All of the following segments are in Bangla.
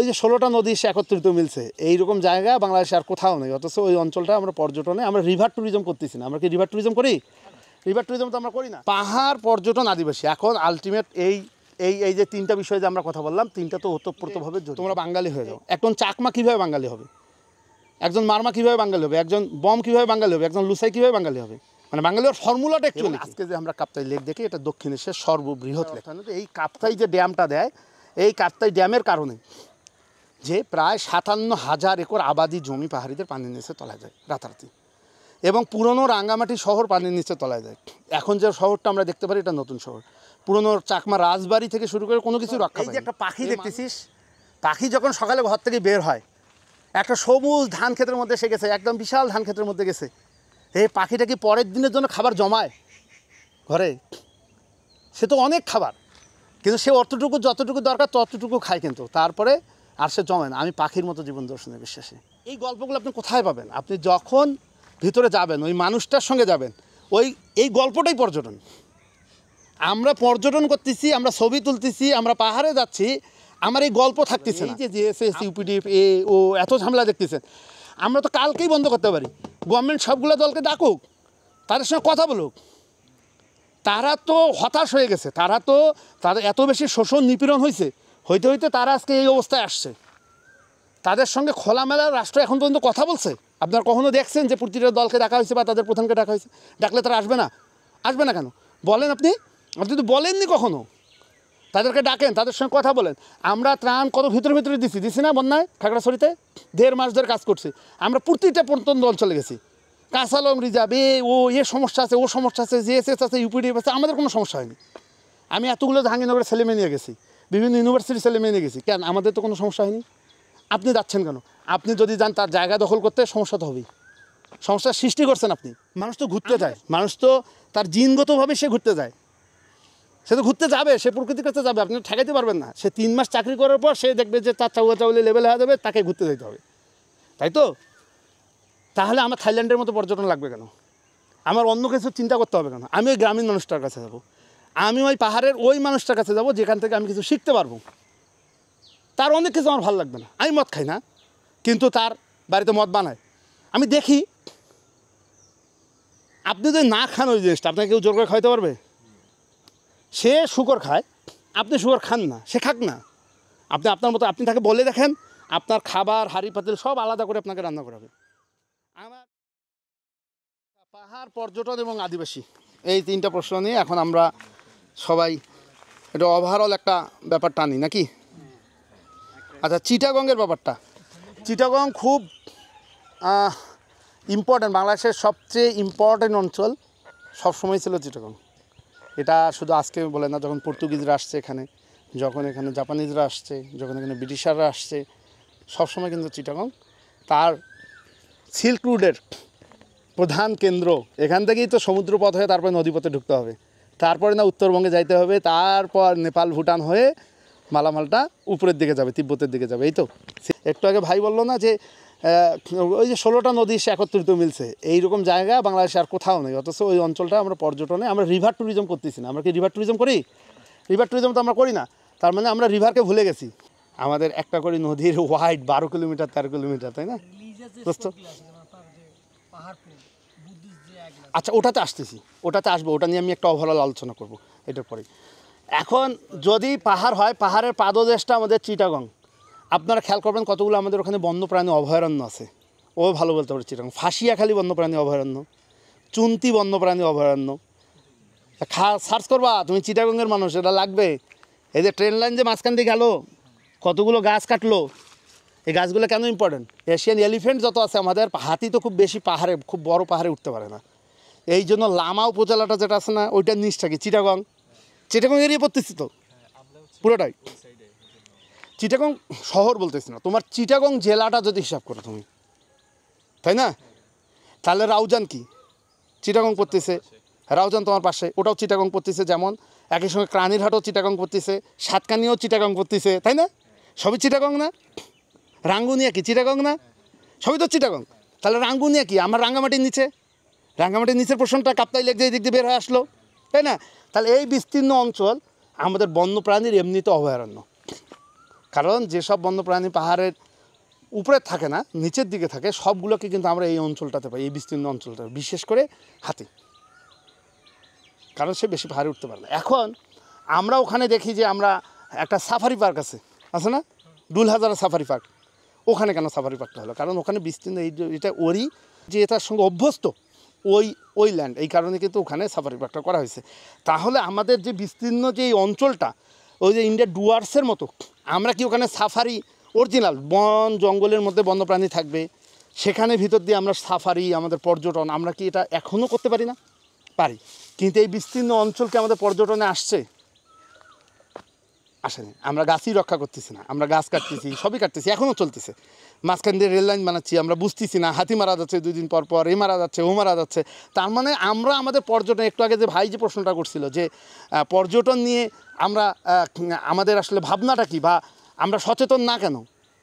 ওই যে 16টা নদী এসে একত্রিত মিলছে, এইরকম জায়গা বাংলাদেশে আর কোথাও নেই। অথচ ওই অঞ্চলটা আমরা পর্যটনে আমরা রিভার ট্যুরিজম করতেছি না। আমরা কি রিভার ট্যুরিজম করি? রিভার ট্যুরিজম তো আমরা করি না। পাহাড়, পর্যটন, আদিবাসী, এখন আলটিমেট এই এই এই যে তিনটা বিষয়ে যে আমরা কথা বললাম, তিনটা তো ওতপ্রোতভাবে তোমরা বাঙালি হয়ে যাও। একজন চাকমা কীভাবে বাঙালি হবে, একজন মারমা কীভাবে বাঙালি হবে, একজন বম কীভাবে বাঙালি হবে, একজন লুসাই কীভাবে বাঙালি হবে, মানে বাঙালি হওয়ার ফর্মুলাটা অ্যাকচুয়ালি। আজকে যে আমরা কাপ্তাই লেক দেখি, এটা দক্ষিণ এশিয়ার সর্ববৃহৎ লেক। এই কাপ্তাই যে ড্যামটা দেয়, এই কাপ্তাই ড্যামের কারণে যে প্রায় 57,000 একর আবাদি জমি পাহাড়িদের পানির নিচে তলায় যায় রাতারাতি, এবং পুরনো রাঙ্গামাটি শহর পানির নিচে তলায় যায়। এখন যে শহরটা আমরা দেখতে পারি, এটা নতুন শহর। পুরনো চাকমা রাজবাড়ি থেকে শুরু করে কোনো কিছু রক্ষা। এই যে একটা পাখি দেখতেছিস, পাখি যখন সকালে ঘর থেকে বের হয়, একটা সবুজ ধান ক্ষেতের মধ্যে এসে গেছে, একদম বিশাল ধান ক্ষেতের মধ্যে গেছে। এই পাখিটা কি পরের দিনের জন্য খাবার জমায় ঘরে? সে তো অনেক খাবার, কিন্তু সে অতটুকু যতটুকু দরকার ততটুকু খায়, কিন্তু তারপরে আর সে জমায় না। আমি পাখির মতো জীবন দর্শনে বিশ্বাসী। এই গল্পগুলো আপনি কোথায় পাবেন? আপনি যখন ভিতরে যাবেন, ওই মানুষটার সঙ্গে যাবেন, এই গল্পটাই পর্যটন। আমরা পর্যটন করতেছি, আমরা ছবি তুলতেছি, আমরা পাহাড়ে যাচ্ছি, আমার এই গল্প থাকতেছে। এই যে জিএসএস, ইউপিডিএফ, ও এত ঝামেলা দেখতেছেন, আমরা তো কালকেই বন্ধ করতে পারি। গভর্নমেন্ট সবগুলো দলকে ডাকুক, তাদের সঙ্গে কথা বলুক। তারা তো হতাশ হয়ে গেছে, তাদের এত বেশি শোষণ নিপীড়ন হইতে হইতে তারা আজকে এই অবস্থায় আসছে। তাদের সঙ্গে খোলামেলা রাষ্ট্র এখন পর্যন্ত কথা বলছে। আপনারা কখনো দেখছেন যে প্রতিটা দলকে ডাকা হয়েছে বা তাদের প্রধানকে ডাকা হয়েছে? ডাকলে তারা আসবে না? আসবে না কেন বলেন? আপনি তো বলেননি কখনো। তাদেরকে ডাকেন, তাদের সঙ্গে কথা বলেন। আমরা ত্রাণ কত ভিতরে দিছি না বন্যায় খাগড়াছড়িতে? 1.5 মাস ধরে কাজ করছি আমরা, প্রতিটা প্রত্যন্ত অঞ্চলে গেছি। কাঁচালং রিজার্ভ, এ সমস্যা আছে, ও সমস্যা আছে, জিএসএস আছে, ইউপিডিএফ আছে, আমাদের কোনো সমস্যা হয়নি। আমি এতগুলো জাহাঙ্গীরনগরের ছেলে মেয়ে নিয়ে গেছি, বিভিন্ন ইউনিভার্সিটির ছেলে মেয়ে নিয়ে গেছি, কেন আমাদের তো কোনো সমস্যা হয়নি? আপনি যাচ্ছেন কেন? আপনি যদি যান তার জায়গা দখল করতে, সমস্যা তো হবেই। সমস্যার সৃষ্টি করছেন আপনি। মানুষ তো ঘুরতে যায়, মানুষ তো তার জিনগতভাবে সে ঘুরতে যায়, সে তো ঘুরতে যাবে, সে প্রকৃতির কাছে যাবে, আপনি ঠেকাইতে পারবেন না। সে 3 মাস চাকরি করার পর সে দেখবে যে তার চাউলি লেভেল হয়ে যাবে, তাকে ঘুরতে যেতে হবে, তাই তো? তাহলে আমার থাইল্যান্ডের মতো পর্যটন লাগবে কেন? আমার অন্য কিছু চিন্তা করতে হবে কেন? আমি ওই গ্রামীণ মানুষটার কাছে যাব, আমি ওই পাহাড়ের ওই মানুষটার কাছে যাব, যেখান থেকে আমি কিছু শিখতে পারবো। তার অনেক কিছু আমার ভালো লাগবে না। আমি মদ খাই না, কিন্তু তার বাড়িতে মদ বানায়, আমি দেখি। আপনি যদি না খান ওই জিনিসটা, আপনাকে কেউ জোর করে খাইতে পারবে? সে শুকর খায়, আপনি শুকর খান না, সে খাক না। আপনি আপনার মতো আপনি তাকে বলে দেখেন, আপনার খাবার হাঁড়ি পাতিল সব আলাদা করে আপনাকে রান্না করাবে। আমার পাহাড়, পর্যটন এবং আদিবাসী, এই 3টা প্রশ্ন নিয়ে এখন আমরা সবাই এটা ওভারঅল একটা ব্যাপার টানি নাকি? আচ্ছা, চিটাগংয়ের ব্যাপারটা। চিটাগং খুব ইম্পর্ট্যান্ট, বাংলাদেশের সবচেয়ে ইম্পর্ট্যান্ট অঞ্চল সবসময় ছিল চিটাগং। এটা শুধু আজকে বলে না, যখন পর্তুগিজরা আসছে এখানে, যখন এখানে জাপানিজরা আসছে, যখন এখানে ব্রিটিশাররা আসছে, সবসময় কিন্তু চিটাগং তার সিল্ক রুটের প্রধান কেন্দ্র। এখান থেকেই তো সমুদ্রপথ হয়ে তারপরে নদীপথে ঢুকতে হবে, তারপরে না উত্তরবঙ্গে যাইতে হবে, তারপর নেপাল ভুটান হয়ে মালামালটা উপরের দিকে যাবে, তিব্বতের দিকে যাবে। এই তো একটু আগে ভাই বললো না যে ওই যে 16টা নদী এসে একত্রিত মিলছে, এইরকম জায়গা বাংলাদেশে আর কোথাও নেই। অথচ ওই অঞ্চলটা আমরা পর্যটনে আমরা রিভার ট্যুরিজম করতেছি না। আমরা কি রিভার ট্যুরিজম করি? রিভার ট্যুরিজম তো আমরা করি না। তার মানে আমরা রিভারকে ভুলে গেছি। আমাদের একটা করে নদীর ওয়াইড 12 কিলোমিটার 13 কিলোমিটার, তাই না? আচ্ছা, ওটাতে আসবো, ওটা নিয়ে আমি একটা ওভারঅল আলোচনা করব এটার পরে। এখন যদি পাহাড় হয়, পাহাড়ের পাদদেশটা আমাদের চিটাগং। আপনারা খেয়াল করবেন কতগুলো আমাদের ওখানে বন্যপ্রাণী অভয়ারণ্য আছে। ও ভালো বলতে পারে চিটাগং। ফাঁসিয়াখালী বন্যপ্রাণী অভয়ারণ্য, চুন্তি বন্যপ্রাণী অভয়ারণ্য। সার্চ করবা তুমি, চিটাগংয়ের মানুষ, এটা লাগবে। এই যে ট্রেন লাইন যে মাঝখান দিয়ে গেল, কতগুলো গাছ কাটলো, এই গাছগুলো কেন ইম্পর্টেন্ট? এশিয়ান এলিফেন্ট যত আছে আমাদের, হাতি তো খুব বেশি পাহাড়ে, খুব বড় পাহাড়ে উঠতে পারে না। এই জন্য লামা উপজেলাটা যেটা আছে না, ওইটার নিচটা কি চিটাগং এরিয়া পড়তেছি তো পুরোটাই। চিটাগং শহর বলতেছি না, তোমার চিটাগং জেলাটা যদি হিসাব করো তুমি, তাই না? তাহলে রাউজান কি চিটাগং পড়তেছে? রাউজান তোমার পাশে, ওটাও চিটাগং পড়তেছে। যেমন একই সঙ্গে ক্রানীরহাটও চিটাগং পড়তেছে, সাতকানিও চিটাগং পড়তেছে, তাই না? সবই চিটাগং না? রাঙ্গুনিয়া কি চিটাগং না? সবই তো চিটাগং। তাহলে রাঙ্গুনিয়া কি? আমার রাঙ্গামাটির নিচের পোর্শনটা কাপ্তাই লেক দিয়ে দিক দিয়ে বের হয়ে আসলো, তাই না? তাহলে এই বিস্তীর্ণ অঞ্চল আমাদের বন্যপ্রাণীর এমনিতে অভয়ারণ্য। কারণ যেসব বন্যপ্রাণী পাহাড়ের উপরে থাকে না, নিচের দিকে থাকে, সবগুলোকে কিন্তু আমরা এই অঞ্চলটাতে পাই, এই বিস্তীর্ণ অঞ্চলটা, বিশেষ করে হাতি, কারণ সে বেশি পাহাড়ে উঠতে পারে না। এখন আমরা ওখানে দেখি যে আমরা একটা সাফারি পার্ক আছে না, ডুলহাজারা সাফারি পার্ক, ওখানে কেন সাফারি পার্কটা হলো? কারণ ওখানে বিস্তীর্ণ এটা ওরই যে এটার সঙ্গে অভ্যস্ত ওই ল্যান্ড, এই কারণে কিন্তু ওখানে সাফারি পার্কটা করা হয়েছে। তাহলে আমাদের যে বিস্তীর্ণ যে এই অঞ্চলটা, ওই যে ইন্ডিয়া ডুয়ার্সের মতো, আমরা কি ওখানে সাফারি অরিজিনাল বন জঙ্গলের মধ্যে বন্যপ্রাণী থাকবে, সেখানে ভিতর দিয়ে আমরা সাফারি, আমাদের পর্যটন, আমরা কি এটা এখনও করতে পারি না? পারি। কিন্তু এই বিস্তীর্ণ অঞ্চলকে আমাদের পর্যটনে আসেনি। আমরা গাছই রক্ষা করতেছি না, আমরা গাছ কাটতেছি, সবই কাটতেছি, এখনও চলতেছে। মাঝখান দিয়ে রেল লাইন বানাচ্ছি, আমরা বুঝতেছি না, হাতি মারা যাচ্ছে 2 দিন পর পর, এ মারা যাচ্ছে, ও মারা যাচ্ছে। তার মানে আমরা আমাদের পর্যটন, একটু আগে যে ভাই যে প্রশ্নটা করছিল যে পর্যটন নিয়ে আমরা আমাদের আসলে ভাবনাটা কী, বা আমরা সচেতন না কেন,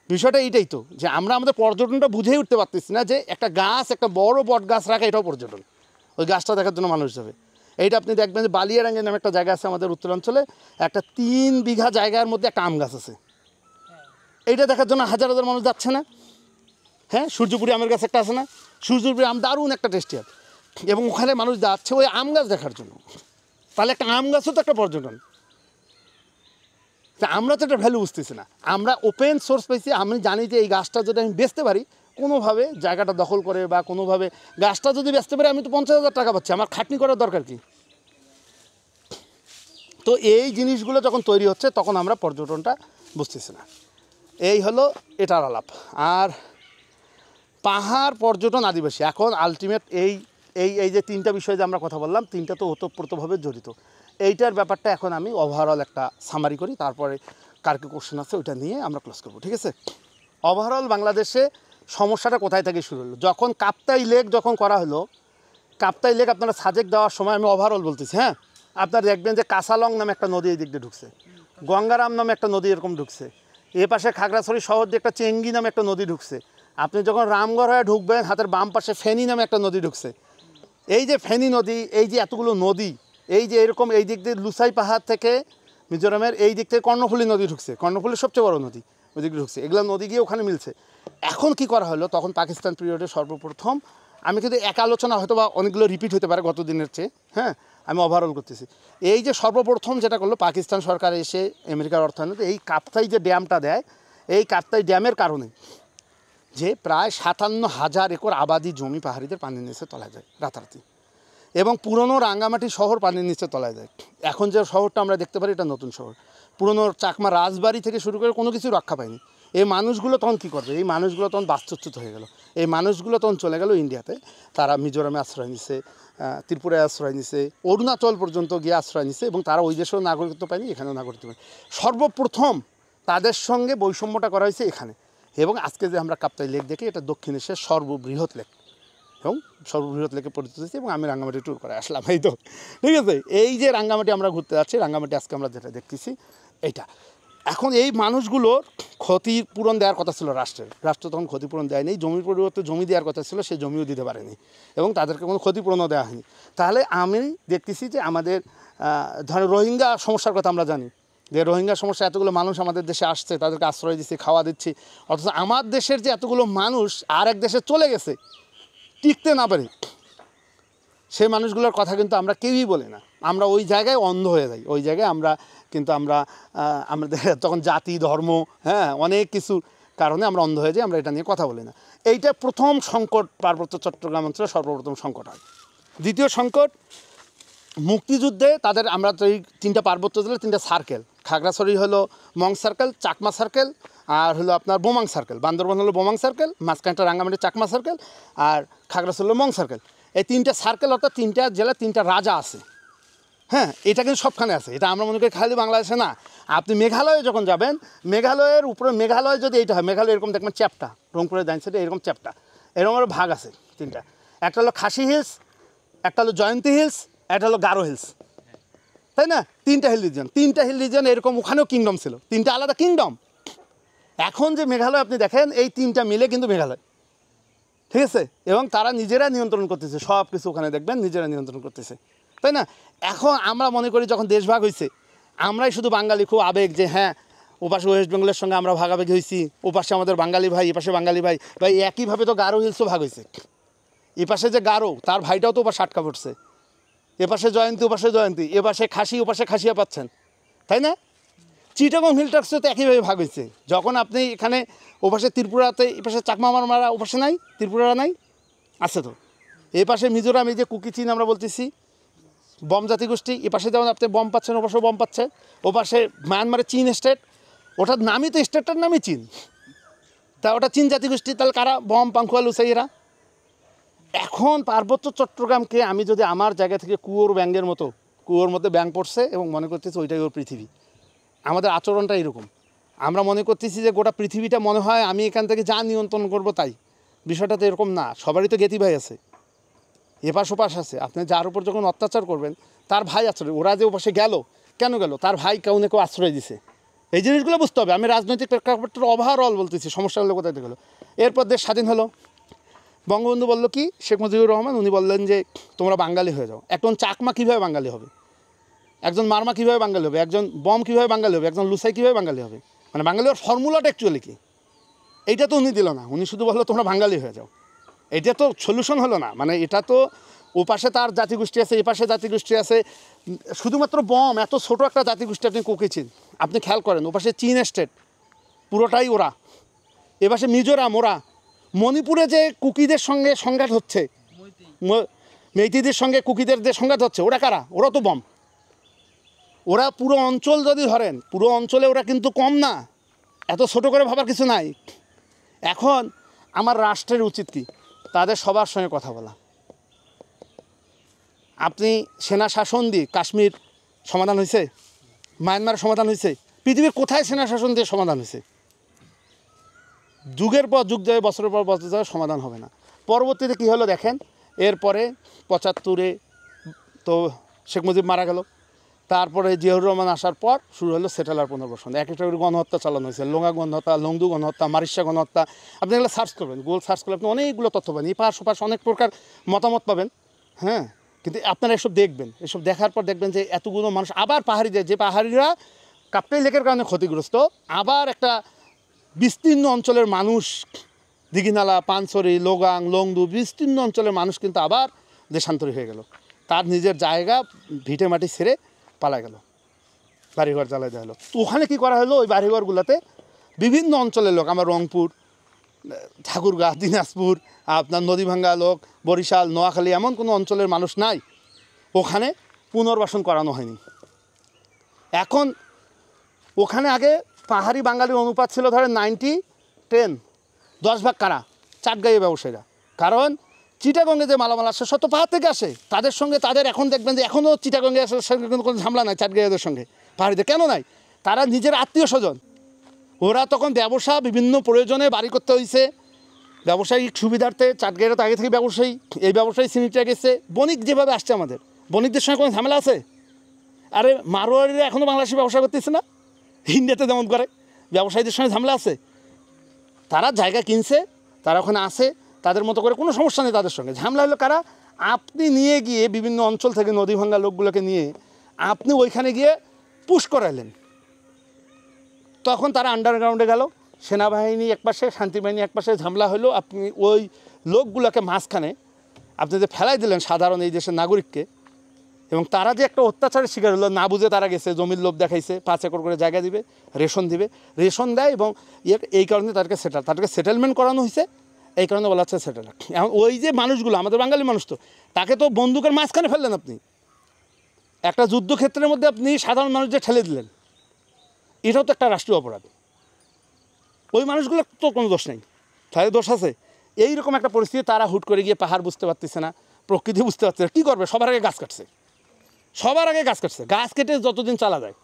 বিষয়টা এইটাই তো, যে আমরা আমাদের পর্যটনটা বুঝেই উঠতে পারতেছি না, যে একটা গাছ, একটা বড় বট গাছ রাখা, এটাও পর্যটন। ওই গাছটা দেখার জন্য মানুষ যাবে। এইটা আপনি দেখবেন যে বালিয়ারাঙ্গের নামে একটা জায়গা আছে আমাদের উত্তরাঞ্চলে, একটা 3 বিঘা জায়গার মধ্যে একটা আম গাছ আছে, এইটা দেখার জন্য হাজার হাজার মানুষ যাচ্ছে না? হ্যাঁ, সূর্যপুরি আমের গাছ একটা আছে না, সূর্যপুরি আম দারুণ একটা টেস্টি আছে, এবং ওখানে মানুষ যাচ্ছে ওই আম গাছ দেখার জন্য। তাহলে একটা আম গাছও তো একটা পর্যটন। তা আমরা তো একটা ভ্যালু বুঝতেছি না। আমরা ওপেন সোর্স পাইছি, আমি জানি যে এই গাছটা যদি আমি বেচতে পারি কোনোভাবে, জায়গাটা দখল করে বা কোনোভাবে গাছটা যদি বেচতে পারি, আমি তো 50,000 টাকা পাচ্ছি, আমার খাটনি করার দরকার কি? তো এই জিনিসগুলো যখন তৈরি হচ্ছে তখন আমরা পর্যটনটা বুঝতেছি না। এই হলো এটার আলাপ। আর পাহাড়, পর্যটন, আদিবাসী, এখন আলটিমেট এই যে 3টা বিষয়ে যে আমরা কথা বললাম, 3টা তো ওতপ্রোতভাবে জড়িত। এইটার ব্যাপারটা এখন আমি ওভারঅল একটা সামারি করি, তারপরে কার কি কোশ্চেন আছে ওইটা নিয়ে আমরা ক্লোজ করবো, ঠিক আছে? ওভারঅল বাংলাদেশে সমস্যাটা কোথায় থেকে শুরু হলো? যখন কাপ্তাই লেক যখন করা হলো, কাপ্তাই লেক আপনারা সাজেক দেওয়ার সময়, আমি ওভারঅল বলতেছি, হ্যাঁ, আপনারা দেখবেন যে কাসালং নামে একটা নদী এই দিক দিয়ে ঢুকছে, গঙ্গারাম নামে একটা নদী এরকম ঢুকছে, এ পাশে খাগড়াছড়ি শহর দিয়ে একটা চেঙ্গি নামে একটা নদী ঢুকছে। আপনি যখন রামগড় হয়ে ঢুকবেন, হাতের বাম পাশে ফেনী নামে একটা নদী ঢুকছে। এই যে ফেনী নদী, এই যে এতগুলো নদী, এই যে এরকম এই দিক দিয়ে লুসাই পাহাড় থেকে মিজোরামের এই দিক থেকে কর্ণফুলী নদী ঢুকছে, কর্ণফুলীর সবচেয়ে বড় নদী, ওই দিকে ঢুকছে, এগুলো নদী গিয়ে ওখানে মিলছে। এখন কি করা হলো, তখন পাকিস্তান পিরিয়ডে সর্বপ্রথম, আমি কিন্তু এক আলোচনা হয়তো বা অনেকগুলো রিপিট হতে পারে গত দিনের চেয়ে, হ্যাঁ, আমি ওভারঅল করতেছি। এই যে সর্বপ্রথম যেটা করলো পাকিস্তান সরকার এসে, আমেরিকার অর্থায়নে, এই কাপ্তাই যে ড্যামটা দেয়, এই কাপ্তাই ড্যামের কারণে যে প্রায় 57,000 একর আবাদি জমি পাহাড়িদের পানির নিচে তলায় যায় রাতারাতি, এবং পুরনো রাঙ্গামাটি শহর পানির নিচে তলায় যায়। এখন যে শহরটা আমরা দেখতে পারি, এটা নতুন শহর। পুরনো চাকমা রাজবাড়ি থেকে শুরু করে কোনো কিছু রক্ষা পায়নি। এই মানুষগুলো তখন কী করবে? এই মানুষগুলো তখন বাস্তুচ্যুত হয়ে গেল। এই মানুষগুলো তখন চলে গেল ইন্ডিয়াতে, তারা মিজোরামে আশ্রয় নিছে, ত্রিপুরায় আশ্রয় নিছে, অরুণাচল পর্যন্ত গিয়ে আশ্রয় নিছে, এবং তারা ওই দেশেও নাগরিকত্ব পায়নি, এখানেও নাগরিকত্ব পায়নি। সর্বপ্রথম তাদের সঙ্গে বৈষম্যটা করা হয়েছে এখানে। এবং আজকে যে আমরা কাপ্তাই লেক দেখি, এটা দক্ষিণ এশিয়ার সর্ববৃহৎ লেক, এবং সর্ববৃহৎ লেকে পরিচিত হয়েছে। এবং আমি রাঙ্গামাটি ট্যুর করে আসলাম, এই তো, ঠিক আছে? এই যে রাঙ্গামাটি আমরা ঘুরতে যাচ্ছি, রাঙ্গামাটি আজকে আমরা যেটা দেখতেছি এইটা। এখন এই মানুষগুলোর ক্ষতিপূরণ দেওয়ার কথা ছিল রাষ্ট্র তখন ক্ষতিপূরণ দেয়নি, জমির পরিবর্তে জমি দেওয়ার কথা ছিল, সে জমিও দিতে পারেনি, এবং তাদেরকে কোনো ক্ষতিপূরণও দেওয়া হয়নি। তাহলে আমি দেখতেছি যে আমাদের ধরেন রোহিঙ্গা সমস্যার কথা আমরা জানি, যে রোহিঙ্গা সমস্যা, এতগুলো মানুষ আমাদের দেশে আসছে, তাদেরকে আশ্রয় দিচ্ছি, খাওয়া দিচ্ছি, অথচ আমার দেশের যে এতগুলো মানুষ আর এক দেশে চলে গেছে টিকতে না পারে, সেই মানুষগুলোর কথা কিন্তু আমরা কেউই বলি না। আমরা ওই জায়গায় অন্ধ হয়ে যাই, ওই জায়গায় আমরা আমাদের তখন জাতি, ধর্ম, হ্যাঁ, অনেক কিছু কারণে আমরা অন্ধ হয়ে যাই, আমরা এটা নিয়ে কথা বলি না। এইটা প্রথম সংকট, পার্বত্য চট্টগ্রাম অঞ্চলে সর্বপ্রথম সংকট হয়। দ্বিতীয় সংকট, মুক্তিযুদ্ধে তাদের, আমরা তো এই 3টা পার্বত্য জেলা, 3টা সার্কেল, খাগড়াছড়ি হলো মং সার্কেল, চাকমা সার্কেল, আর হলো আপনার বোমাং সার্কেল, বান্দরবান হলো বোমাং সার্কেল, মাঝখানটা রাঙ্গামাটি চাকমা সার্কেল, আর খাগড়াছড়ি হলো মং সার্কেল। এই 3টা সার্কেল, অর্থাৎ 3টা জেলা, 3টা রাজা আছে, হ্যাঁ, এটা কিন্তু সবখানে আছে। এটা আমরা মনে করি খালি বাংলাদেশে না। আপনি মেঘালয়ে যখন যাবেন, মেঘালয়ের উপরে, মেঘালয় যদি এইটা হয়, মেঘালয় এরকম দেখবেন চ্যাপ্টা, রংপুরের ডাইন সাইডে এরকম চ্যাপ্টা, এরকম ভাগ আছে 3টা। একটা হলো খাসি হিলস, একটা হলো জয়ন্তী হিলস, একটা হলো গারো হিলস, তাই না? 3টা হিল রিজন, 3টা হিল রিজন এরকম, ওখানেও কিংডম ছিল, 3টা আলাদা কিংডম। এখন যে মেঘালয় আপনি দেখেন, এই 3টা মিলে কিন্তু মেঘালয়, ঠিক আছে? এবং তারা নিজেরা নিয়ন্ত্রণ করতেছে সব কিছু, ওখানে দেখবেন নিজেরা নিয়ন্ত্রণ করতেছে, তাই না? এখন আমরা মনে করি যখন দেশভাগ হয়েছে, আমরাই শুধু বাঙালি খুব আবেগ, যে হ্যাঁ ওপাশে ওয়েস্ট বেঙ্গলের সঙ্গে আমরা ভাগাভাগি হয়েছি, ওপাশে আমাদের বাঙালি ভাই, এপাশে বাঙালি ভাই। ভাই একইভাবে তো গারো হিলসও ভাগ হয়েছে। এপাশে যে গারো তার ভাইটাও তো ওপাশে আটকা পড়ছে, এপাশে জয়ন্তী ওপাশে জয়ন্তী, এপাশে খাসি ওপাশে খাসিয়া পাচ্ছেন, তাই না? চিটাগং হিল ট্রাক্সও তো একইভাবে ভাগ হয়েছে। যখন আপনি এখানে ওপাশে ত্রিপুরাতে, এপাশে চাকমা মারমারা ওপাশে নাই, ত্রিপুরা নাই, আছে তো। এই পাশে মিজোরাম, এই যে কুকি চীন আমরা বলতেছি, বম জাতিগোষ্ঠী, এ পাশে যেমন আপনি বম পাচ্ছেন, ওপাশেও বম পাচ্ছে। ওপাশে মায়ানমারের চীন স্টেট, ওটার নামই তো, স্টেটটার নামই চীন, তা ওটা চীন জাতিগোষ্ঠী, তাহলে কারা? বম পাংখুয়া লুসাইয়েরা। এখন পার্বত্য চট্টগ্রামকে আমি যদি আমার জায়গা থেকে কুয়োর ব্যাঙের মতো, কুয়োর মধ্যে ব্যাঙ পড়ছে এবং মনে করতেছি ওইটাই ওর পৃথিবী। আমাদের আচরণটা এরকম, আমরা মনে করতেছি যে গোটা পৃথিবীটা মনে হয় আমি এখান থেকে যা নিয়ন্ত্রণ করব তাই। বিষয়টা তো এরকম না, সবারই তো জ্ঞাতি ভাই আছে, এপাশ ওপাশ আছে। আপনি যার উপর যখন অত্যাচার করবেন তার ভাই আশ্রয়, ওরা যে ওপাশে গেল কেন গেল, তার ভাই কেউ না কেউ আশ্রয় দিছে। এই জিনিসগুলো বুঝতে হবে। আমি রাজনৈতিক প্রেক্ষাপটটা ওভারঅল বলতেছি, সমস্যা হলো কোথায় গেলো। এরপর দেশ স্বাধীন হলো, বঙ্গবন্ধু বললো কি, শেখ মুজিবুর রহমান উনি বললেন যে তোমরা বাঙালি হয়ে যাও। একজন চাকমা কীভাবে বাঙালি হবে, একজন মারমা কীভাবে বাঙালি হবে, একজন বম কীভাবে বাঙালি হবে, একজন লুসাই কীভাবে বাঙালি হবে, মানে বাঙালি হওয়ার ফর্মুলাটা অ্যাকচুয়ালি কি, এইটা তো উনি দিল না। উনি শুধু বললো তোমরা বাঙালি হয়ে যাও। এটা তো সলিউশন হলো না। মানে এটা তো ও পাশে তার জাতিগোষ্ঠী আছে, এ পাশে জাতিগোষ্ঠী আছে, শুধুমাত্র বম এত ছোটো একটা জাতিগোষ্ঠী আপনি কুকি চীন, আপনি খেয়াল করেন ও পাশে চীন স্টেট পুরোটাই ওরা, এ পাশে মিজোরাম ওরা, মণিপুরে যে কুকিদের সঙ্গে সংঘাত হচ্ছে, মেইতিদের সঙ্গে কুকিদের যে সংঘাত হচ্ছে, ওরা কারা? ওরা তো বম। ওরা পুরো অঞ্চল যদি ধরেন, পুরো অঞ্চলে ওরা কিন্তু কম না, এত ছোটো করে ভাবার কিছু নাই। এখন আমার রাষ্ট্রের উচিত কি, তাদের সবার সঙ্গে কথা বলা। আপনি সেনা শাসন দিয়ে কাশ্মীর সমাধান হয়েছে, মায়ানমারের সমাধান হয়েছে, পৃথিবীর কোথায় সেনা শাসন দিয়ে সমাধান হয়েছে? যুগের পর যুগ যাবে, বছরের পর বছর যাবে, সমাধান হবে না। পরবর্তীতে কী হলো দেখেন, এরপরে 75-এ তো শেখ মুজিব মারা গেল, তারপরে জিয়াউর রহমান আসার পর শুরু হলো সেটেলার পুনর্বাসন। এক একটা করে গণহত্যা চালানো হয়েছে, লোঙ্গা গণহত্যা, লংদু গণহত্যা, মারিশা গণহত্যা। আপনি এগুলো সার্চ করবেন, গুগল সার্চ করলে আপনি অনেকগুলো তথ্য পাবেন, এপাশ ওপাশ অনেক প্রকার মতামত পাবেন। হ্যাঁ, কিন্তু আপনারা এসব দেখবেন, এসব দেখার পর দেখবেন যে এতগুলো মানুষ আবার পাহাড়ি যায়, যে পাহাড়িরা কাপ্তাই লেকের কারণে ক্ষতিগ্রস্ত, আবার একটা বিস্তীর্ণ অঞ্চলের মানুষ, দিঘিনালা, পানছড়ি, লোগাং, লংদু, বিস্তীর্ণ অঞ্চলের মানুষ কিন্তু আবার দেশান্তরী হয়ে গেল, তার নিজের জায়গা ভিটে মাটি ছেড়ে পালা গেল, বাড়িঘর জ্বালাই দেওয়া হলো। তো ওখানে কী করা হলো, ওই বাড়িঘরগুলোতে বিভিন্ন অঞ্চলের লোক, আমার রংপুর, ঠাকুরগাঁ, দিনাজপুর, আপনার নদীভাঙ্গা লোক, বরিশাল, নোয়াখালী, এমন কোনো অঞ্চলের মানুষ নাই ওখানে পুনর্বাসন করানো হয়নি। এখন ওখানে আগে পাহাড়ি বাঙালির অনুপাত ছিল ধরেন 90-10, 10 ভাগ কারা? চাটগাঁয়ে ব্যবসায়ীরা। কারণ চিটাগঙ্গে যে মালামাল আসে সব তো পাহাড় থেকে আসে, তাদের সঙ্গে তাদের এখন দেখবেন যে এখনও চিটাগঙ্গে আসার সঙ্গে কিন্তু কোনো ঝামেলা নাই চাটগাঁয়েদের সঙ্গে, পাহাড়িদের কেন নাই? তারা নিজের আত্মীয় স্বজন, ওরা তখন ব্যবসা বিভিন্ন প্রয়োজনে বাড়ি করতে হয়েছে, ব্যবসায়িক সুবিধার্থে। চাটগাঁয়েরা তো আগে থেকে ব্যবসায়ী, এই ব্যবসায়ী শ্রেণীটা গেছে, বণিক যেভাবে আসছে, আমাদের বণিকদের সঙ্গে কোনো ঝামেলা আছে? আরে মারোয়ারিরা এখনও বাংলাদেশে ব্যবসা করতেছে না, ইন্ডিয়াতে যেমন করে, ব্যবসায়ীদের সঙ্গে ঝামেলা আছে। তারা জায়গা কিনছে, তারা ওখানে আসে, তাদের মতো করে, কোনো সমস্যা নেই তাদের সঙ্গে। ঝামেলা হলো কারা? আপনি নিয়ে গিয়ে বিভিন্ন অঞ্চল থেকে নদী ভাঙ্গা লোকগুলোকে নিয়ে আপনি ওইখানে গিয়ে পুশ করাইলেন, তখন তারা আন্ডারগ্রাউন্ডে গেল, সেনাবাহিনী একপাশে, শান্তিবাহিনী একপাশে, ঝামেলা হলো। আপনি ওই লোকগুলোকে মাঝখানে আপনি যে ফেলাই দিলেন সাধারণ এই দেশের নাগরিককে, এবং তারা যে একটা অত্যাচারের শিকার হলো, না বুঝে তারা গেছে, জমির লোভ দেখাইছে, 5 একর করে জায়গা দিবে, রেশন দিবে, রেশন দেয়, এবং এই কারণে তাদেরকে সেটেলমেন্ট করানো হয়েছে, এই কারণে বলা হচ্ছে সেটেলার। এখন ওই যে মানুষগুলো আমাদের বাঙালি মানুষ, তো তাকে তো বন্দুকের মাঝখানে ফেললেন আপনি, একটা যুদ্ধক্ষেত্রের মধ্যে আপনি সাধারণ মানুষদের ঠেলে দিলেন, এটাও তো একটা রাষ্ট্রীয় অপরাধ। ওই মানুষগুলোর তো কোনো দোষ নেই, তাদের দোষ আছে। এইরকম একটা পরিস্থিতি, তারা হুট করে গিয়ে পাহাড় বুঝতে পারতেছে না, প্রকৃতি বুঝতে পারছে না, কী করবে? সবার আগে গাছ কাটছে, সবার আগে গাছ কাটছে। গাছ কেটে যতদিন চালা যায়,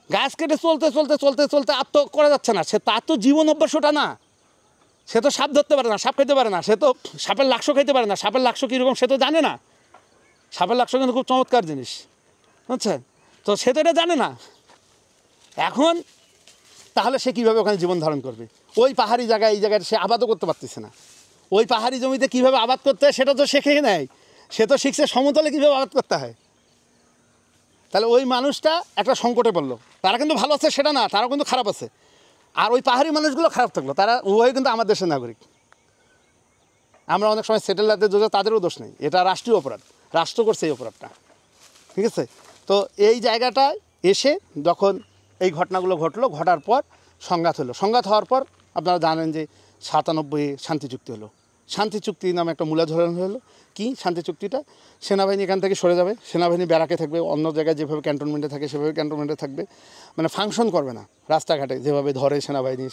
গাছ কেটে চলতে চলতে চলতে চলতে আর তো করা যাচ্ছে না। তার তো জীবন অভ্যাস ওটা না, সে তো সাপ ধরতে পারে না, সাপ খেতে পারে না, সে তো সাপের লাক্ষ খেতে পারে না, সাপের লাক্ষ কীরকম সে তো জানে না। সাপের লাক্ষ কিন্তু খুব চমৎকার জিনিস, বুঝছেন তো, সে তো এটা জানে না। এখন তাহলে সে কীভাবে ওখানে জীবন ধারণ করবে? ওই পাহাড়ি জায়গায়, এই জায়গায় সে আবাদও করতে পারতেছে না। ওই পাহাড়ি জমিতে কীভাবে আবাদ করতে হয় সেটা তো শেখে নেয়, সে তো শিখছে সমতলে কীভাবে আবাদ করতে হয়। তাহলে ওই মানুষটা একটা সংকটে পড়লো, তারা কিন্তু ভালো আছে সেটা না, তারাও কিন্তু খারাপ আছে। আর ওই পাহাড়ি মানুষগুলো খারাপ থাকলো, তারা উভয় কিন্তু আমার দেশের নাগরিক। আমরা অনেক সময় সেটেলারদের দোষ, তাদেরও দোষ নেই, এটা রাষ্ট্রীয় অপরাধ, রাষ্ট্র করছে এই অপরাধটা, ঠিক আছে। তো এই জায়গাটায় এসে যখন এই ঘটনাগুলো ঘটলো, ঘটার পর সংঘাত হলো। সংঘাত হওয়ার পর আপনারা জানেন যে 97-এ শান্তি চুক্তি হলো। শান্তি চুক্তি নামে একটা মূলাধারণ হলো। কি শান্তি চুক্তিটা? সেনাবাহিনী এখান থেকে সরে যাবে, সেনাবাহিনী ব্যারাকে থাকবে, অন্য জায়গায় যেভাবে ক্যান্টনমেন্টে থাকে সেভাবে ক্যান্টনমেন্টে থাকবে, মানে ফাংশন করবে না। রাস্তাঘাটে যেভাবে ধরে সেনাবাহিনী,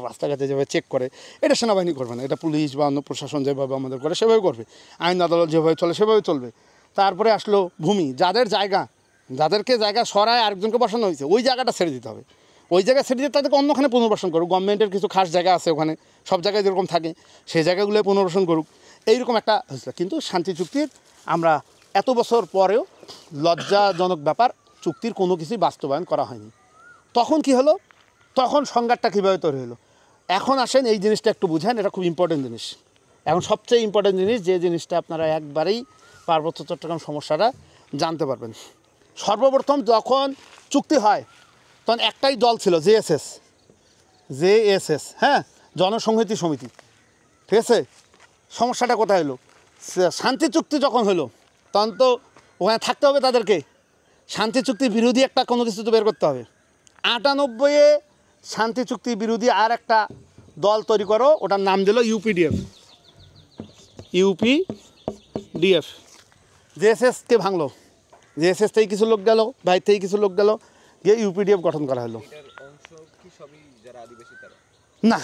রাস্তাঘাটে যেভাবে চেক করে, এটা সেনাবাহিনী করবে না, এটা পুলিশ বা অন্য প্রশাসন যেভাবে আমাদের করে সেভাবে করবে। আইন আদালত যেভাবে চলে সেভাবে চলবে। তারপরে আসলো ভূমি, যাদের জায়গা, যাদেরকে জায়গা সরায় আরেকজনকে বসানো হয়েছে, ওই জায়গাটা ছেড়ে দিতে হবে। ওই জায়গায় ছেড়ে দিতে তাদেরকে অন্যখানে পুনর্বাসন করুক। গভর্নমেন্টের কিছু খাস জায়গা আছে ওখানে, সব জায়গায় যেরকম থাকে সেই জায়গাগুলোয় পুনর্বাসন করুক, এইরকম একটা হয়েছিল। কিন্তু শান্তি চুক্তির আমরা এত বছর পরেও লজ্জাজনক ব্যাপার, চুক্তির কোনো কিছুই বাস্তবায়ন করা হয়নি। তখন কি হলো? তখন সংঘাতটা কীভাবে তৈরি হলো? এখন আসেন এই জিনিসটা একটু বুঝেন, এটা খুব ইম্পর্টেন্ট জিনিস। এখন সবচেয়ে ইম্পর্টেন্ট জিনিস, যে জিনিসটা আপনারা একবারেই পার্বত্য চট্টগ্রাম সমস্যাটা জানতে পারবেন। সর্বপ্রথম যখন চুক্তি হয় তখন একটাই দল ছিল, জেএসএস, হ্যাঁ, জনসংহতি সমিতি, ঠিক আছে। সমস্যাটা কোথায় হলো? শান্তি চুক্তি যখন হলো তখন তো ওখানে থাকতে হবে তাদেরকে, শান্তি চুক্তি বিরোধী একটা কোনো কিছু তো বের করতে হবে। 98-এ শান্তি চুক্তি বিরোধী আর একটা দল তৈরি করো, ওটার নাম দিল ইউপিডিএফ। জেএসএসকে ভাঙলো, জেএসএস থেকে কিছু লোক গেল, বাইর থেকে কিছু লোক গেল, গিয়ে ইউপিডিএফ গঠন করা হলো। না,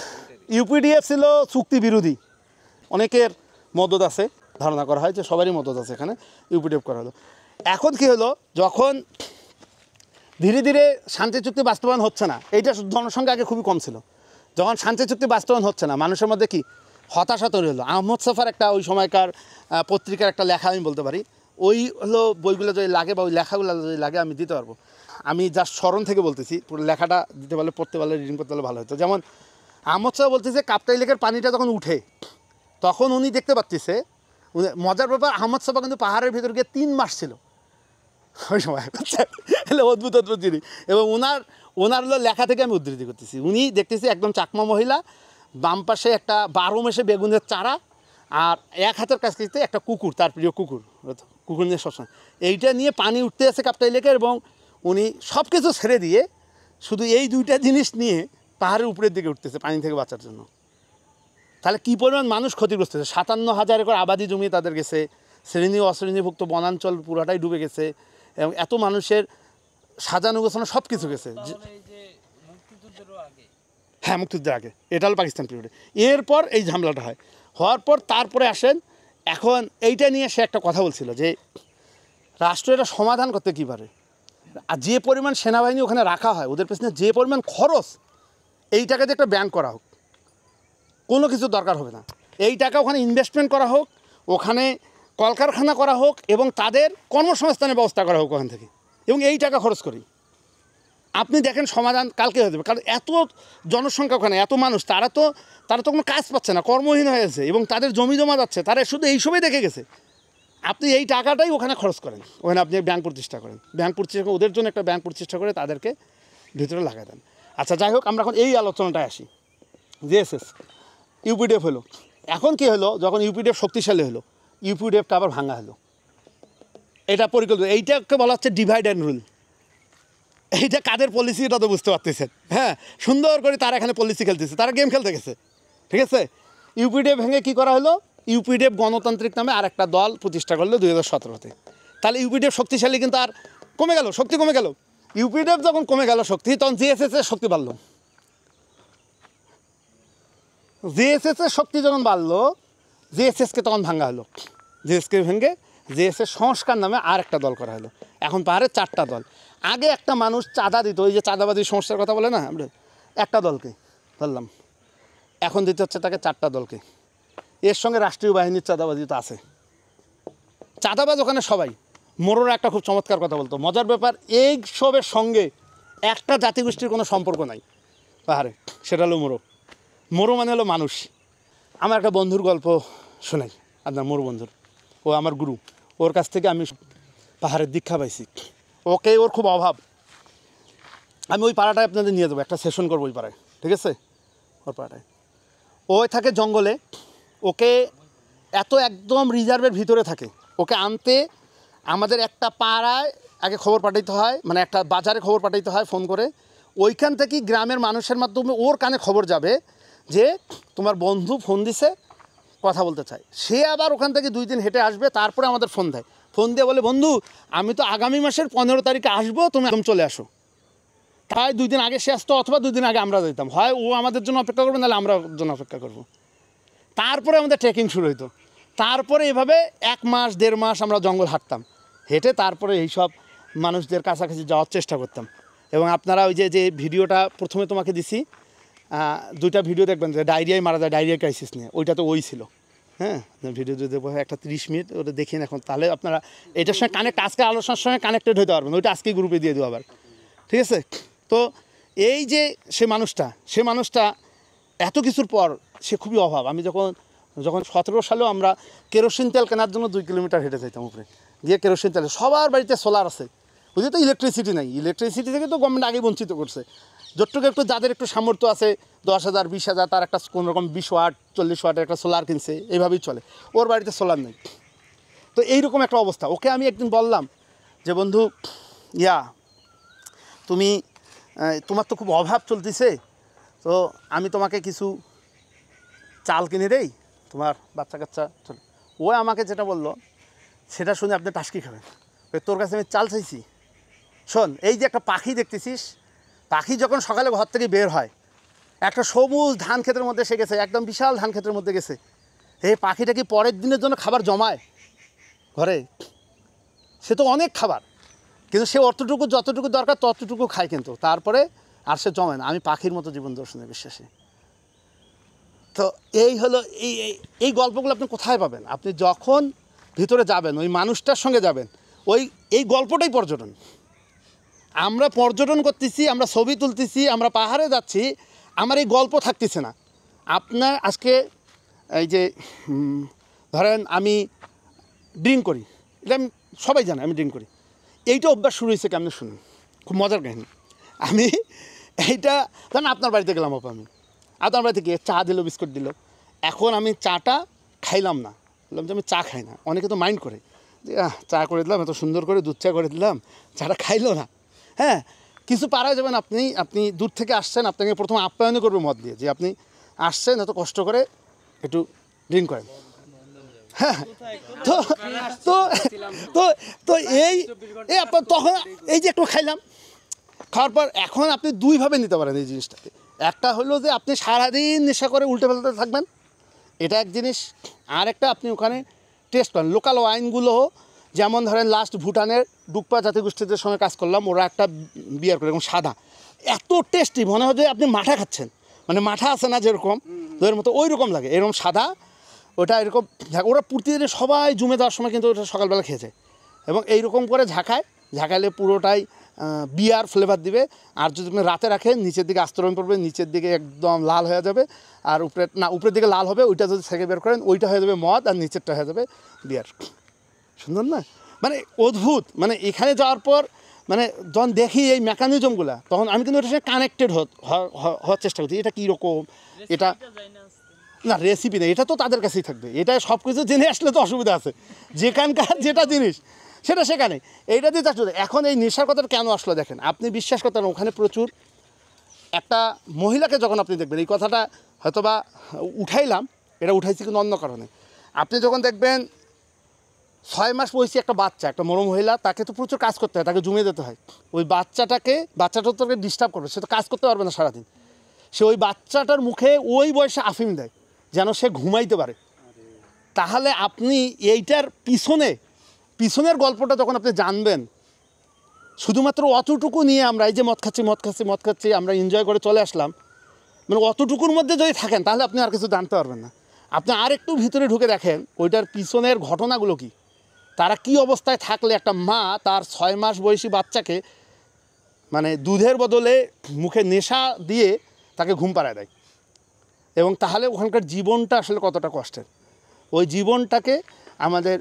ইউপিডিএফ ছিল চুক্তি বিরোধী, অনেকের মদত আছে, ধারণা করা হয় যে সবারই মদত আছে এখানে, ইউপিডিএফ করা হলো। এখন কি হলো, যখন ধীরে ধীরে শান্তি চুক্তি বাস্তবায়ন হচ্ছে না, এইটা জনসংখ্যা আগে খুবই কম ছিল, যখন শান্তি চুক্তি বাস্তবায়ন হচ্ছে না মানুষের মধ্যে কি হতাশা তৈরি হলো। আহমদ সফার একটা ওই সময়কার পত্রিকার একটা লেখা আমি বলতে পারি, ওই হলো বইগুলো যদি লাগে বা ওই লেখাগুলো যদি লাগে আমি দিতে পারবো। আমি জাস্ট স্মরণ থেকে বলতেছি, পুরো লেখাটা দিতে পারলে, পড়তে পারলে, রিডিং করতে পারলে ভালো হতো। যেমন আহমদ সাহেব বলতেছে কাপ্তাই লেকের পানিটা যখন উঠে তখন উনি দেখতে পাচ্ছেছে, মজার ব্যাপার, আহমদ সাহেব কিন্তু পাহাড়ের ভিতর গিয়ে 3 মাস ছিল ওই সময়, এলে অদ্ভুত অদ্ভুত জিনিস। এবং ওনার হলো লেখা থেকে আমি উদ্ধৃতি করতেছি, উনি দেখতেছি একদম চাকমা মহিলা, বাম পাশে একটা 12 মাসে বেগুনের চারা, আর এক হাতের কাছে একটা কুকুর, তার প্রিয় কুকুর, কুকুর নিয়ে সবসময় এইটা নিয়ে পানি উঠতে আছে কাপ্তাই লেকের, এবং উনি সব কিছু ছেড়ে দিয়ে শুধু এই 2টা জিনিস নিয়ে পাহাড়ের উপরের দিকে উঠতেছে পানি থেকে বাঁচার জন্য। তাহলে কী পরিমাণ মানুষ ক্ষতিগ্রস্ত হয়েছে। 57,000 একর আবাদি জমি তাদের গেছে, শ্রেণী অশ্রেণীভুক্ত বনাঞ্চল পুরোটাই ডুবে গেছে, এবং এত মানুষের সাজানো গোছানো সব কিছু গেছে। হ্যাঁ, মুক্তিযুদ্ধের আগে, এটা হলো পাকিস্তান পিরিয়ডে। এরপর এই ঝামেলাটা হওয়ার পর তারপরে আসেন, এখন এইটা নিয়ে সে একটা কথা বলছিল যে রাষ্ট্র এটা সমাধান করতে কী পারে, আর যে পরিমাণ সেনাবাহিনী ওখানে রাখা হয়, ওদের পেছনে যে পরিমাণ খরচ, এই টাকাতে একটা ব্যাংক করা হোক, কোনো কিছু দরকার হবে না, এই টাকা ওখানে ইনভেস্টমেন্ট করা হোক, ওখানে কলকারখানা করা হোক, এবং তাদের কর্মসংস্থানের ব্যবস্থা করা হোক ওখান থেকে, এবং এই টাকা খরচ করি আপনি দেখেন সমাধান কালকে হয়ে যাবে। কারণ এত জনসংখ্যা ওখানে, এত মানুষ, তারা তো কোনো কাজ পাচ্ছে না, কর্মহীন হয়ে গেছে, এবং তাদের জমি জমা যাচ্ছে, তারা শুধু এইসবই দেখে গেছে। আপনি এই টাকাটাই ওখানে খরচ করেন, ওখানে আপনি ব্যাংক প্রতিষ্ঠা করেন, ব্যাংক প্রতিষ্ঠা করে ওদের জন্য একটা ব্যাংক প্রতিষ্ঠা করে তাদেরকে ভিতরে লাগাই দেন। আচ্ছা, যাই হোক, আমরা এখন এই আলোচনাটায় আসি। জেএসএস ইউপিডিএফ হলো, এখন কি হলো, যখন ইউপিডিএফ শক্তিশালী হলো, ইউপিডিএফটা আবার ভাঙা হলো। এটা পরিকল্পিত, এইটাকে বলা হচ্ছে ডিভাইড অ্যান্ড রুল। এইটা কাদের পলিসি এটা তো বুঝতে পারতেছেন, হ্যাঁ, সুন্দর করে তারা এখানে পলিসি খেলতেছে, তারা গেম খেলতে গেছে, ঠিক আছে। ইউপিডিএফ ভেঙে কী করা হলো, ইউপিডিএফ গণতান্ত্রিক নামে আর একটা দল প্রতিষ্ঠা করলো 2017-তে। তাহলে ইউপিডিএফ শক্তিশালী কিন্তু আর কমে গেল, শক্তি কমে গেল। ইউপিডিএফ যখন কমে গেল শক্তি, তখন জিএসএসের শক্তি বাড়লো। জিএসএসের শক্তি যখন বাড়লো, জিএসএসকে তখন ভাঙা হলো। জিএসকে ভেঙে জিএসএস সংস্কার নামে আর একটা দল করা হলো। এখন পাহাড়ে 4টা দল। আগে একটা মানুষ চাঁদা দিত, ওই যে চাঁদাবাজি সমস্যার কথা বলে না, আমরা একটা দলকে ধরলাম, এখন দিতে হচ্ছে তাকে 4টা দলকে। এর সঙ্গে রাষ্ট্রীয় বাহিনীর চাঁদাবাজি তো আছে, চাঁদাবাজ ওখানে সবাই। মোরোরা একটা খুব চমৎকার কথা বলতো, মজার ব্যাপার, এই সবের সঙ্গে একটা জাতিগোষ্ঠীর কোনো সম্পর্ক নাই পাহাড়ে, সেটা হলো মোরো মানে হলো মানুষ। আমার একটা বন্ধুর গল্প শোনাই আপনার, মোরো বন্ধুর, ও আমার গুরু, ওর কাছ থেকে আমি পাহাড়ের দীক্ষা পাইছি। ওকে ওর খুব অভাব, আমি ওই পাড়াটায় আপনাদের নিয়ে যাবো, একটা সেশন করবো ওই পাড়ায়, ঠিক আছে? ওর পাড়াটায় ওই থাকে জঙ্গলে, ওকে এত একদম রিজার্ভের ভিতরে থাকে, ওকে আনতে আমাদের একটা পাড়ায় আগে খবর পাঠাইতে হয়, মানে একটা বাজারে খবর পাঠাইতে হয় ফোন করে, ওইখান থেকেই গ্রামের মানুষের মাধ্যমে ওর কানে খবর যাবে যে তোমার বন্ধু ফোন দিছে, কথা বলতে চায়। সে আবার ওখান থেকে 2 দিন হেঁটে আসবে, তারপরে আমাদের ফোন দেয়, ফোন দিয়ে বলে বন্ধু আমি তো আগামী মাসের 15 তারিখে আসবো, তুমি একদম চলে আসো। তাই 2 দিন আগে সে আসতো, অথবা 2 দিন আগে আমরা যেতাম, হয় ও আমাদের জন্য অপেক্ষা করবে, নাহলে আমরা ওর জন্য অপেক্ষা করবো। তারপরে আমাদের ট্রেকিং শুরু হইতো, তারপরে এভাবে 1 মাস 1.5 মাস আমরা জঙ্গল হাঁটতাম, হেঁটে তারপরে এইসব মানুষদের কাছাকাছি যাওয়ার চেষ্টা করতাম। এবং আপনারা ওই যে ভিডিওটা প্রথমে তোমাকে দিছি, 2টা ভিডিও দেখবেন যে ডায়রিয়ায় মারা যায়, ডায়রিয়া ক্রাইসিস নিয়ে, ওইটা তো ওই ছিল। হ্যাঁ, ভিডিও যদি দেখবো একটা 30 মিনিট, ওটা দেখিয়ে এখন, তাহলে আপনারা এটার সঙ্গে আজকে আলোচনার সঙ্গে কানেক্টেড হতে পারবেন, ওইটা আজকে গ্রুপে দিয়ে দেবো আবার, ঠিক আছে? তো এই যে সে মানুষটা এত কিছুর পর সে খুবই অভাব। আমি যখন 17 সালেও আমরা কেরোসিন তেল কেনার জন্য 2 কিলোমিটার হেঁটে যেতাম উপরে গিয়ে, কেরোসিন তেল, সবার বাড়িতে সোলার আছে, বুঝলি তো, ইলেকট্রিসিটি নাই, ইলেকট্রিসিটি থেকে তো গভর্নমেন্ট আগেই বঞ্চিত করছে। যতটুকু একটু যাদের একটু সামর্থ্য আছে 10,000 20,000 তার একটা কোনোরকম 20 ওয়াট 40 ওয়াটের একটা সোলার কিনছে, এইভাবেই চলে, ওর বাড়িতে সোলার নেই। তো এইরকম একটা অবস্থা। ওকে আমি একদিন বললাম যে বন্ধু তুমি তোমার তো খুব অভাব চলতেছে, তো আমি তোমাকে কিছু চাল কিনে দেই, তোমার বাচ্চা কাচ্চা চলে। ও আমাকে যেটা বললো সেটা শুনে আপনি টাসকি খাবেন, তোর কাছে আমি চাল চাইছি? শোন, এই যে একটা পাখি দেখতেছিস, পাখি যখন সকালে ঘর থেকে বের হয়, একটা সবুজ ধান ক্ষেতের মধ্যে সে গেছে, একদম বিশাল ধান ক্ষেতের মধ্যে গেছে, এই পাখিটা কি পরের দিনের জন্য খাবার জমায় ঘরে? সে তো অনেক খাবার, কিন্তু সে অতটুকু যতটুকু দরকার ততটুকু খায়, কিন্তু তারপরে আর সে জমায় না। আমি পাখির মতো জীবন দর্শনে বিশ্বাসী। তো এই হলো এই গল্পগুলো আপনি কোথায় পাবেন? আপনি যখন ভিতরে যাবেন, ওই মানুষটার সঙ্গে যাবেন, এই গল্পটাই পর্যটন। আমরা পর্যটন করতেছি, আমরা ছবি তুলতেছি, আমরা পাহাড়ে যাচ্ছি, আমার এই গল্প থাকতেছে না। আপনার আজকে এই যে ধরেন আমি ড্রিঙ্ক করি, এটা আমি সবাই জানে আমি ড্রিঙ্ক করি, এইটা অভ্যাস শুরু হয়েছে কেমন শুনুন, খুব মজার কাহিনী। আমি এইটা জানেন, আপনার বাড়িতে গেলাম, আমি আপনার বাড়িতে গিয়ে চা দিল, বিস্কুট দিল, এখন আমি চাটা খাইলাম না, বললাম যে আমি চা খাই না। অনেকে তো মাইন্ড করে যে চা করে দিলাম, এত সুন্দর করে দুধ চা করে দিলাম, চাটা খাইলো না। হ্যাঁ, কিছু পারায় যাবেন, আপনি দূর থেকে আসছেন, আপনাকে প্রথম আপ্যায়ন করবে মদ দিয়ে, যে আপনি আসছেন এত কষ্ট করে একটু ড্রিঙ্ক করেন। হ্যাঁ, তো তো তো তো এই আপনার তখন এই যে একটু খাইলাম, খাওয়ার পর এখন আপনি 2ভাবে নিতে পারেন এই জিনিসটাকে। একটা হলো যে আপনি সারাদিন নেশা করে উল্টে ফেলতে থাকবেন, এটা এক জিনিস। আর একটা, আপনি ওখানে টেস্ট করেন লোকাল ওয়াইনগুলো, যেমন ধরেন লাস্ট ভুটানের ডুকপা জাতিগোষ্ঠীদের সঙ্গে কাজ করলাম, ওরা একটা বিয়ার করে এরকম সাদা, এত টেস্টি মনে হয় যে আপনি মাঠা খাচ্ছেন, মানে মাঠা আছে না যেরকম ওদের মতো ওই রকম লাগে, এরকম সাদা, ওটা এরকম। ওরা প্রতিদিনে সবাই জমে দেওয়ার সময় কিন্তু ওটা সকালবেলা খেয়েছে, এবং এইরকম করে ঝাঁকাইলে পুরোটাই বিয়ার ফ্লেভার দিবে। আর যদি আপনি রাতে রাখেন, নিচের দিকে আস্তরণ পড়বে, নিচের দিকে একদম লাল হয়ে যাবে, আর উপরের দিকে লাল হবে, ওইটা যদি থেকে বের করেন ওইটা হয়ে যাবে মদ, আর নিচেরটা হয়ে যাবে বিয়ার। সুন্দর না? মানে অদ্ভুত। মানে এখানে যাওয়ার পর মানে যখন দেখি এই মেকানিজমগুলো, তখন আমি কিন্তু এটার সাথে কানেক্টেড হওয়ার চেষ্টা করছি, এটা কীরকম, এটা না রেসিপি নেই, এটা তো তাদের কাছেই থাকবে, এটা সব কিছু জেনে আসলে তো অসুবিধা আছে, যেখানকার যেটা জিনিস সেটা সেখানে, এইটা দিয়ে চাচ্ছ। এখন এই নেশার কথাটা কেন আসলো দেখেন, আপনি বিশ্বাস করতেন ওখানে প্রচুর একটা মহিলাকে যখন আপনি দেখবেন, এই কথাটা হয়তোবা উঠাইলাম, এটা উঠাইছি কিন্তু অন্য কারণে। আপনি যখন দেখবেন 6 মাস বয়সী একটা বাচ্চা, একটা মরো মহিলা, তাকে তো প্রচুর কাজ করতে হয়, তাকে জমিয়ে দিতে হয়, ওই বাচ্চাটা তোকে ডিস্টার্ব করবে, সে তো কাজ করতে পারবে না সারাদিন, সে ওই বাচ্চাটার মুখে ওই বয়সে আফিম দেয় যেন সে ঘুমাইতে পারে। তাহলে আপনি এইটার পিছনের গল্পটা যখন আপনি জানবেন, শুধুমাত্র অতটুকু নিয়ে আমরা এই যে মদ খাচ্ছি আমরা এনজয় করে চলে আসলাম, মানে অতটুকুর মধ্যে যদি থাকেন তাহলে আপনি আর কিছু জানতে পারবেন না। আপনি আর একটু ভিতরে ঢুকে দেখেন ওইটার পিছনের ঘটনাগুলো কি, তারা কি অবস্থায় থাকলে একটা মা তার 6 মাস বয়সী বাচ্চাকে মানে দুধের বদলে মুখে নেশা দিয়ে তাকে ঘুম পাড়ায় দেয়, এবং তাহলে ওখানকার জীবনটা আসলে কতটা কষ্টের, ওই জীবনটাকে আমাদের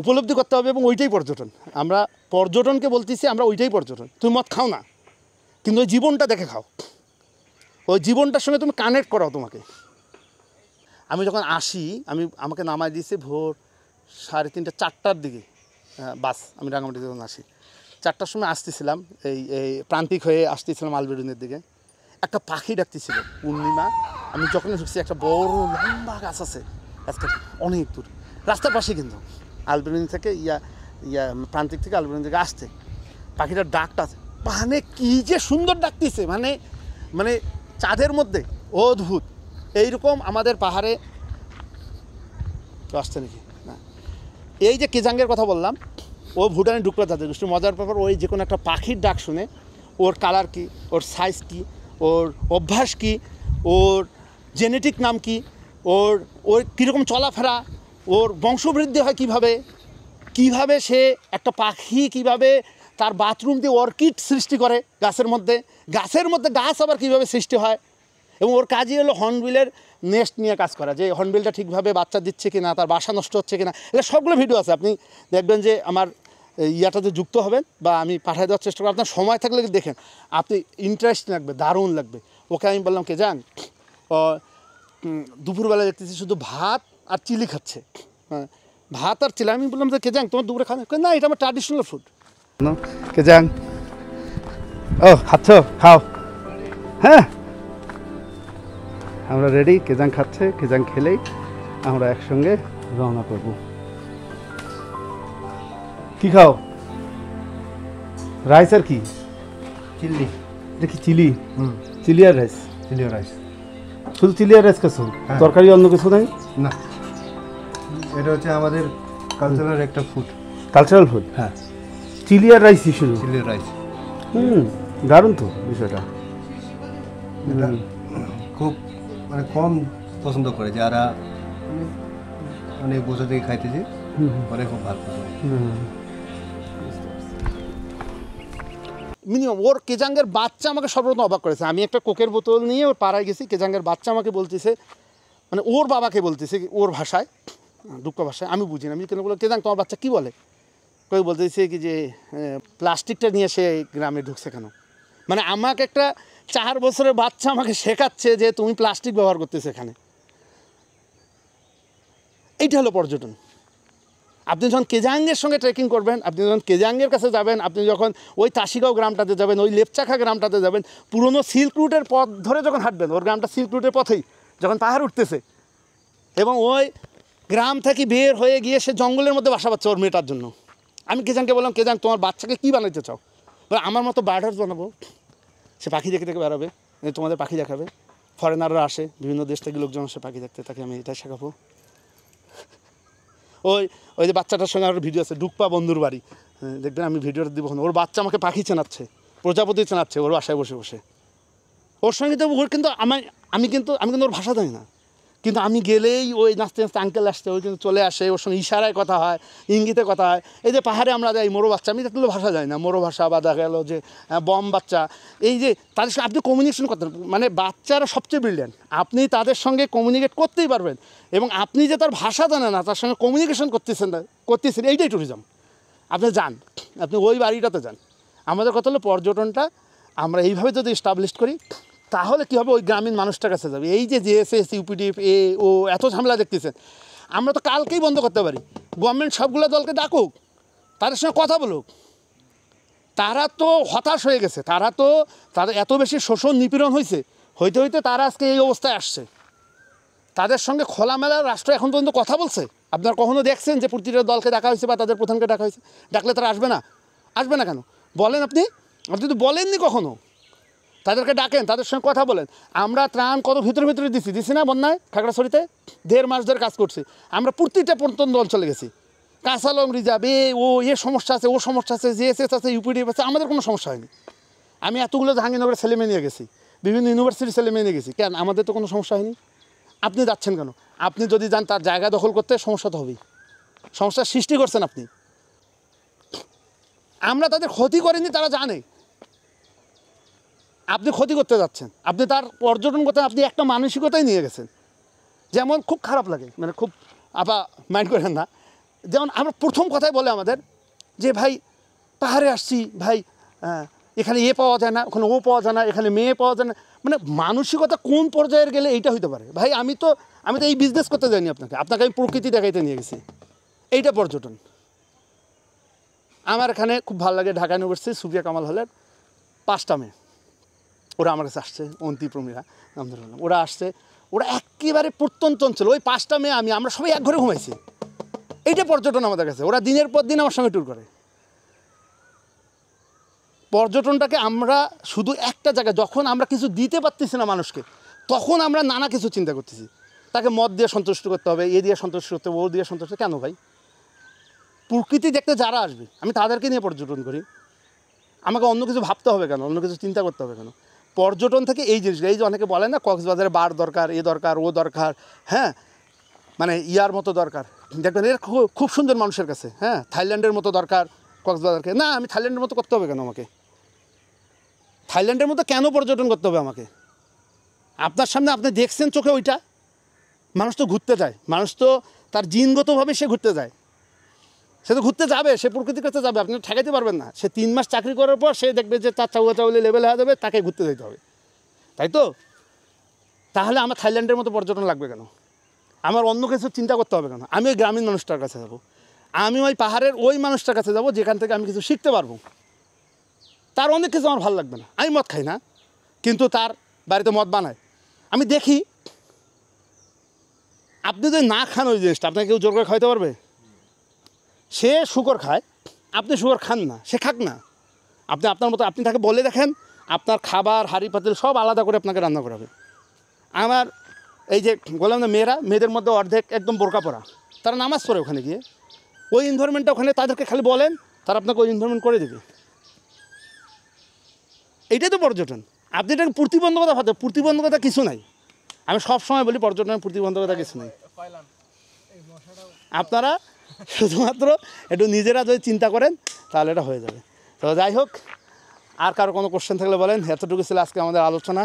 উপলব্ধি করতে হবে, এবং ওইটাই পর্যটন। আমরা পর্যটনকে বলতেছি আমরা ওইটাই পর্যটন। তুমি মদ খাও না, কিন্তু ওই জীবনটা দেখে খাও, ওই জীবনটার সঙ্গে তুমি কানেক্ট করাও তোমাকে। আমি যখন আসি, আমাকে নামাই দিয়েছে ভোর 3:30 4টার দিকে বাস। আমি রাঙামাটি যখন আসি 4টার সময় আসতেছিলাম, এই প্রান্তিক হয়ে আসতেছিলাম আলবেরুনের দিকে। একটা পাখি ডাকতেছিল পূর্ণিমা। আমি যখন ঢুকছি একটা বড় লম্বা গাছ আছে, আজকে অনেক দূর রাস্তার পাশে, কিন্তু আলবেরুনি থেকে প্রান্তিক থেকে আলবেরুনি থেকে আসতে পাখিটার ডাকটা আছে, মানে কী যে সুন্দর ডাকতেছে, মানে চাঁদের মধ্যে অদ্ভুত। এইরকম আমাদের পাহাড়ে আসছে নাকি না, এই যে কেজাঙ্গের কথা বললাম, ও ভুটানে ঢুকলো তাদের গোষ্ঠী। মজার ব্যাপার, ওই যে কোনো একটা পাখির ডাক শুনে ওর কালার কী, ওর সাইজ কী, ওর অভ্যাস কী, ওর জেনেটিক নাম কী, ওর কীরকম চলাফেরা, ওর বংশবৃদ্ধি হয় কীভাবে সে একটা পাখি কীভাবে তার বাথরুম দিয়ে অর্কিড সৃষ্টি করে গাছের মধ্যে গাছ আবার কীভাবে সৃষ্টি হয়। এবং ওর কাজই হলো হর্নবিলের নেস্ট নিয়ে কাজ করা, যে হর্নবিলটা ঠিকভাবে বাচ্চা দিচ্ছে কি না, তার বাসা নষ্ট হচ্ছে কি না, এটা সবগুলো ভিডিও আছে। আপনি দেখবেন যে আমার ইয়াটাতে যুক্ত হবেন বা আমি পাঠিয়ে দেওয়ার চেষ্টা করব, আপনার সময় থাকলে দেখেন, আপনি ইন্টারেস্ট লাগবে, দারুণ লাগবে। ওকে আমি বললাম কে যান, দুপুরবেলা দেখতেছি শুধু ভাত আর চিলি খাচ্ছে, হ্যাঁ ভাত আর চিলি। আমি বললাম যে কে যান তোমার দুপুরে খান, না এটা আমার ট্র্যাডিশনাল ফুড। কে যান, ও খাচ্ছ, খাও, হ্যাঁ আমরা রেডি। কেজাং খাচ্ছে, কেজাং খেলেই আমরা একসঙ্গে রওনা করব। কি খাও? রাইস আর কি? চিল্লি। এটা কি চিলি? চিলি আর রাইস? চিলি আর রাইস। শুধু চিলি আর রাইস খাচ্ছ, তরকারি অন্য কিছু নাই? না, এটা হচ্ছে আমাদের কালচারাল একটা ফুড। Cultural food? হ্যাঁ, চিলি আর রাইসই শুধু? চিলি আর রাইস। দারুণ তো বিষয়টা। এটা খুব মানে কম পছন্দ করে, যারা অনেক বছর থেকে খাইতেছে পরে খুব ভালো পছন্দ। মিনিমাম ওর কেজাঙ্গের বাচ্চা আমাকে সর্বপ্রথম অবাক করেছে। আমি একটা কোকের বোতল নিয়ে ওর পাড়ায় গেছি, কেজাঙ্গের বাচ্চা আমাকে বলতেছে, মানে ওর বাবাকে বলতেছে ওর ভাষায়, দুঃখ ভাষায়, আমি বুঝি না। আমি কেন বলো কেজাং তোমার বাচ্চা কী বলে? কেউ বলতেছে কি যে প্লাস্টিকটা নিয়ে সে গ্রামে ঢুকছে কেন। মানে আমাকে একটা 4 বছরের বাচ্চা আমাকে শেখাচ্ছে যে তুমি প্লাস্টিক ব্যবহার করতেছো এখানে। এইটা হলো পর্যটন। আপনি যখন কেজাঙ্গের সঙ্গে ট্রেকিং করবেন, আপনি যখন কেজাঙ্গের কাছে যাবেন, আপনি যখন ওই তাসিগাঁও গ্রামটাতে যাবেন, ওই লেপচাখা গ্রামটাতে যাবেন, পুরনো সিল্ক রুটের পথ ধরে যখন হাঁটবেন, ওর গ্রামটা সিল্ক রুটের পথেই যখন পাহাড় উঠতেছে, এবং ওই গ্রাম থেকে বের হয়ে গিয়ে সে জঙ্গলের মধ্যে বাসা বাঁধছে ওর মেয়েটার জন্য। আমি কেজাংকে বললাম, কেজাং তোমার বাচ্চাকে কী বানাইতে চাও? বলে আমার মতো বার্ড হাউস বানাবো। সে পাখি দেখে দেখে বেরোবে, তোমাদের পাখি দেখাবে। ফরেনাররা আসে, বিভিন্ন দেশ থেকে লোকজন আসে পাখি দেখতে, তাকে আমি এটাই শেখাবো। ওই যে বাচ্চাটার সঙ্গে আমার ভিডিও আছে, ডুকপা বন্ধুর বাড়ি, দেখবেন আমি ভিডিওটা দিব। ওর বাচ্চা আমাকে পাখি চেনাচ্ছে, প্রজাপতি চেনাচ্ছে ওর বাসায় বসে বসে। ওর সঙ্গে তো ওর কিন্তু আমি কিন্তু ওর ভাষা জানি না, কিন্তু আমি গেলেই ওই নাচতে নাচতে আঙ্কেল আসতে, ওই কিন্তু চলে আসে, ওর সঙ্গে ইশারায় কথা হয়, ইঙ্গিতে কথা হয়। এই যে পাহাড়ে আমরা যাই, মোরো বাচ্চা, আমি দেখলে ভাষা যায় না, মোরো ভাষা বা দেখা গেলো যে বম বাচ্চা, এই যে তাদের সঙ্গে আপনি কমিউনিকেশন করতেন, মানে বাচ্চারা সবচেয়ে ব্রিলিয়ান্ট, আপনি তাদের সঙ্গে কমিউনিকেট করতেই পারবেন, এবং আপনি যে তার ভাষা জানেন না, তার সঙ্গে কমিউনিকেশন করতেছেন, এইটাই ট্যুরিজম। আপনি যান, আপনি ওই বাড়িটাতে যান। আমাদের কথা হলো পর্যটনটা আমরা এইভাবে যদি এস্টাবলিশ করি, তাহলে কী হবে, ওই গ্রামীণ মানুষটার কাছে যাবে। এই যে জিএসএস, ইউপিডিএফ, ও এত ঝামেলা দেখতেছেন, আমরা তো কালকেই বন্ধ করতে পারি। গভর্নমেন্ট সবগুলো দলকে ডাকুক, তাদের সঙ্গে কথা বলুক। তারা তো হতাশ হয়ে গেছে, তাদের এত বেশি শোষণ নিপীড়ন হইতে হইতে তারা আজকে এই অবস্থায় আসছে। তাদের সঙ্গে খোলামেলা রাষ্ট্র এখন পর্যন্ত কথা বলছে। আপনারা কখনো দেখছেন যে প্রতিটা দলকে ডাকা হয়েছে বা তাদের প্রধানকে ডাকা হয়েছে? ডাকলে তারা আসবে না কেন বলেন? আপনি তো বলেননি কখনো। তাদেরকে ডাকেন, তাদের সঙ্গে কথা বলেন। আমরা ত্রাণ কত ভিতরে দিছি না বন্যায় খাগড়াছড়িতে 1.5 মাস ধরে কাজ করছি। আমরা প্রতিটা প্রত্যন্ত অঞ্চলে গেছি, কাঁচালং রিজার্ভ, এ সমস্যা আছে, ও সমস্যা আছে, জিএসএস আছে, ইউপিডিএফ আছে, আমাদের কোনো সমস্যা হয়নি। আমি এতগুলো জাহাঙ্গীরনগরের ছেলে মেয়ে নিয়ে গেছি, বিভিন্ন ইউনিভার্সিটির ছেলে মেয়ে নিয়ে গেছি, কেন আমাদের তো কোনো সমস্যা হয়নি? আপনি যাচ্ছেন কেন? আপনি যদি যান তার জায়গা দখল করতে, সমস্যা তো হবেই, সমস্যার সৃষ্টি করছেন আপনি। আমরা তাদের ক্ষতি করিনি, তারা জানে আপনি ক্ষতি করতে যাচ্ছেন। আপনি তার পর্যটন করতে আপনি একটা মানসিকতাই নিয়ে গেছেন। যেমন খুব খারাপ লাগে, মানে খুব মাইন্ড করেন না, যেমন আমরা প্রথম কথাই বলে আমাদের যে ভাই পাহাড়ে আসছি ভাই, এখানে এ পাওয়া যায় না, ওখানে ও পাওয়া যায় না, এখানে মেয়ে পাওয়া যায় না, মানে মানসিকতা কোন পর্যায়ের গেলে এইটা হতে পারে ভাই। আমি তো এই বিজনেস করতে যাইনি আপনাকে আমি প্রকৃতি দেখাইতে নিয়ে গেছি। এইটা পর্যটন। আমার এখানে খুব ভালো লাগে ঢাকা ইউনিভার্সিটি সুফিয়া কামাল হলের 5টা মেয়ে, ওরা আমার কাছে আসছে, অন্তি প্রমীরা নাম ধরে বললাম, ওরা আসছে, ওরা একেবারে প্রত্যন্ত অঞ্চল, ওই 5টা মেয়ে আমরা সবাই এক ঘরে ঘুমাইছি। এইটা পর্যটন আমাদের কাছে। ওরা দিনের পর দিন আমার সঙ্গে ট্যুর করে। পর্যটনটাকে আমরা শুধু একটা জায়গায়, যখন আমরা কিছু দিতে পারতেছি না মানুষকে, তখন আমরা নানা কিছু চিন্তা করতেছি। তাকে মদ দিয়ে সন্তুষ্ট করতে হবে, এ দিয়ে সন্তুষ্ট করতে হবে, ও দিয়ে সন্তুষ্ট, কেন ভাই? প্রকৃতি দেখতে যারা আসবে আমি তাদেরকে নিয়ে পর্যটন করি। আমাকে অন্য কিছু ভাবতে হবে কেন, অন্য কিছু চিন্তা করতে হবে কেন? পর্যটন থেকে এই জিনিসটা, এই যে অনেকে বলে না কক্সবাজারে বার দরকার, এ দরকার, ও দরকার, হ্যাঁ, মানে ইয়ার মতো দরকার, দেখবেন এর খুব সুন্দর মানুষের কাছে, হ্যাঁ, থাইল্যান্ডের মতো দরকার কক্সবাজারকে। না, আমি থাইল্যান্ডের মতো করতে হবে কেন আমাকে? থাইল্যান্ডের মতো কেন পর্যটন করতে হবে আমাকে? আপনার সামনে আপনি দেখছেন চোখে ওইটা। মানুষ তো ঘুরতে যায়, মানুষ তো তার জিনগতভাবে সে ঘুরতে যায়, সে তো ঘুরতে যাবে, সে প্রকৃতির কাছে যাবে, আপনি ঠেকাইতে পারবেন না। সে 3 মাস চাকরি করার পর সে দেখবে যে তার চাউলি লেভেল হয়ে যাবে, তাকে ঘুরতে যেতে হবে, তাই তো? তাহলে আমার থাইল্যান্ডের মতো পর্যটন লাগবে কেন? আমার অন্য কিছু চিন্তা করতে হবে কেন? আমি ওই গ্রামীণ মানুষটার কাছে যাব, আমি ওই পাহাড়ের ওই মানুষটার কাছে যাব যেখান থেকে আমি কিছু শিখতে পারবো। তার অনেক কিছু আমার ভালো লাগবে না। আমি মদ খাই না, কিন্তু তার বাড়িতে মদ বানায়, আমি দেখি। আপনি যদি না খান ওই জিনিসটা, আপনাকে কেউ জোর করে খাইতে পারবে? সে শুকর খায়, আপনি শুকর খান না, সে খাক না। আপনি আপনার মতো আপনি তাকে বলে দেখেন, আপনার খাবার হাঁড়ি পাতিল সব আলাদা করে আপনাকে রান্না করাবে। আমার এই যে বললাম না, মেয়েদের মধ্যে অর্ধেক একদম বোরকা পরা, তারা নামাজ পড়ে ওখানে গিয়ে। ওই এনভায়রনমেন্টটা ওখানে তাদেরকে খালি বলেন, তারা আপনাকে ওই এনভায়রনমেন্ট করে দেবে। এইটাই তো পর্যটন। আপনি এটাকে প্রতিবন্ধকতা ভাবতে, প্রতিবন্ধকতা কিছু নাই। আমি সব সময় বলি পর্যটনের প্রতিবন্ধকতা কিছু নেই। আপনারা শুধুমাত্র একটু নিজেরা যদি চিন্তা করেন তাহলে এটা হয়ে যাবে। তো যাই হোক, আর কারো কোনো কোশ্চেন থাকলে বলেন। এতটুকু ছিল আজকে আমাদের আলোচনা।